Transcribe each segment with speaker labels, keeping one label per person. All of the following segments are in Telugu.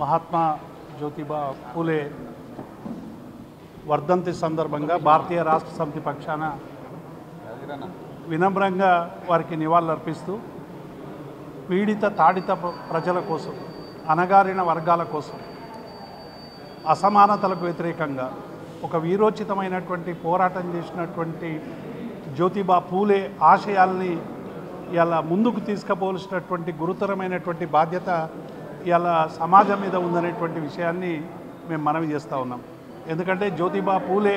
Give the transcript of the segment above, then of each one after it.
Speaker 1: మహాత్మా జ్యోతిబా పూలే వర్ధంతి సందర్భంగా భారతీయ రాష్ట్ర సమితి పక్షాన వినమ్రంగా వారికి నివాళులర్పిస్తూ పీడిత తాడిత ప్రజల కోసం, అణగారిన వర్గాల కోసం, అసమానతలకు వ్యతిరేకంగా ఒక వీరోచితమైనటువంటి పోరాటం చేసినటువంటి జ్యోతిబా పూలే ఆశయాల్ని ఇలా ముందుకు తీసుకుపోవలసినటువంటి గురుతరమైనటువంటి బాధ్యత ఇలా సమాజం మీద ఉందనేటువంటి విషయాన్ని మేము మనవి చేస్తూ ఉన్నాం. ఎందుకంటే జ్యోతిబా పూలే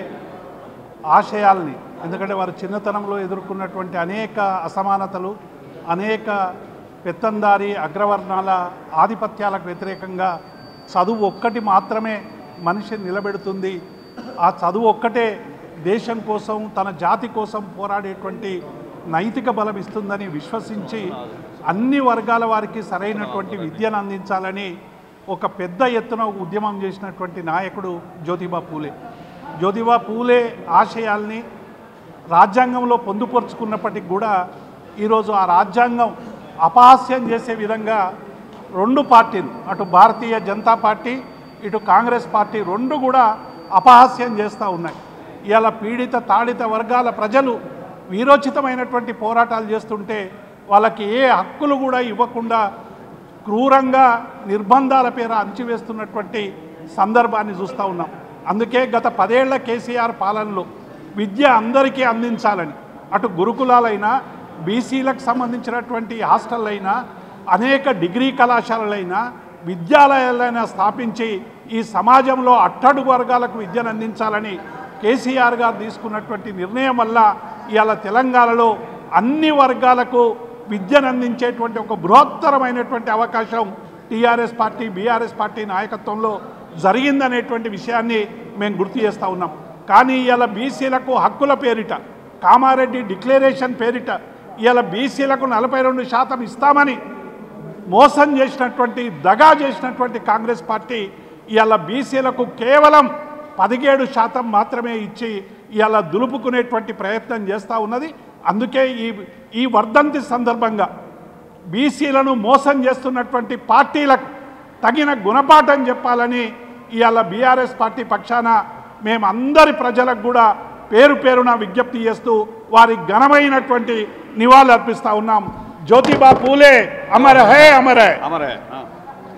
Speaker 1: ఆశయాల్ని, ఎందుకంటే వారు చిన్నతనంలో ఎదుర్కొన్నటువంటి అనేక అసమానతలు, అనేక పెత్తందారి అగ్రవర్ణాల ఆధిపత్యాలకు వ్యతిరేకంగా చదువు ఒక్కటి మాత్రమే మనిషిని నిలబెడుతుంది, ఆ చదువు ఒక్కటే దేశం కోసం, తన జాతి కోసం పోరాడేటువంటి నైతిక బలం ఇస్తుందని విశ్వసించి అన్ని వర్గాల వారికి సరైనటువంటి విద్యను అందించాలని ఒక పెద్ద ఎత్తున ఉద్యమం చేసినటువంటి నాయకుడు జ్యోతిబా పూలే. జ్యోతిబా పూలే ఆశయాల్ని రాజ్యాంగంలో పొందుపరుచుకున్నప్పటికి కూడా ఈరోజు ఆ రాజ్యాంగం అపహాస్యం చేసే విధంగా రెండు పార్టీలు, అటు భారతీయ జనతా పార్టీ, ఇటు కాంగ్రెస్ పార్టీ రెండు కూడా అపహాస్యం చేస్తూ ఉన్నాయి. ఇవాళ పీడిత తాడిత వర్గాల ప్రజలు వీరోచితమైనటువంటి పోరాటాలు చేస్తుంటే వాళ్ళకి ఏ హక్కులు కూడా ఇవ్వకుండా క్రూరంగా నిర్బంధాల పేర అణచివేస్తున్నటువంటి సందర్భాన్ని చూస్తూ ఉన్నాం. అందుకే గత 10 ఏళ్ల కేసీఆర్ పాలనలో విద్య అందరికీ అందించాలని అటు గురుకులాలైనా, బీసీలకు సంబంధించినటువంటి హాస్టళ్ళైనా, అనేక డిగ్రీ కళాశాలలైనా, విద్యాలయాలైనా స్థాపించి ఈ సమాజంలో అట్టడుగు వర్గాలకు విద్యను అందించాలని కేసీఆర్ గారు తీసుకున్నటువంటి నిర్ణయం వల్ల ఇవాళ తెలంగాణలో అన్ని వర్గాలకు విద్యను అందించేటువంటి ఒక బృహత్తరమైనటువంటి అవకాశం టీఆర్ఎస్ పార్టీ, బీఆర్ఎస్ పార్టీ నాయకత్వంలో జరిగిందనేటువంటి విషయాన్ని మేము గుర్తు చేస్తూ ఉన్నాం. కానీ ఇవాళ బీసీలకు హక్కుల పేరిట, కామారెడ్డి డిక్లరేషన్ పేరిట ఇవాళ బీసీలకు 42% ఇస్తామని మోసం చేసినటువంటి, దగా చేసినటువంటి కాంగ్రెస్ పార్టీ ఇవాళ బీసీలకు కేవలం 17% మాత్రమే ఇచ్చి ఇవాళ దులుపుకునేటువంటి ప్రయత్నం చేస్తూ ఉన్నది. అందుకే ఈ వర్ధంతి సందర్భంగా బీసీలను మోసం చేస్తున్నటువంటి పార్టీలకు తగిన గుణపాఠం చెప్పాలని ఇవాళ బీఆర్ఎస్ పార్టీ పక్షాన మేము అందరి ప్రజలకు కూడా పేరు పేరున విజ్ఞప్తి చేస్తూ వారి ఘనమైనటువంటి నివాళులు అర్పిస్తూ ఉన్నాం. జ్యోతిబా పూలే అమర హై, అమర హై.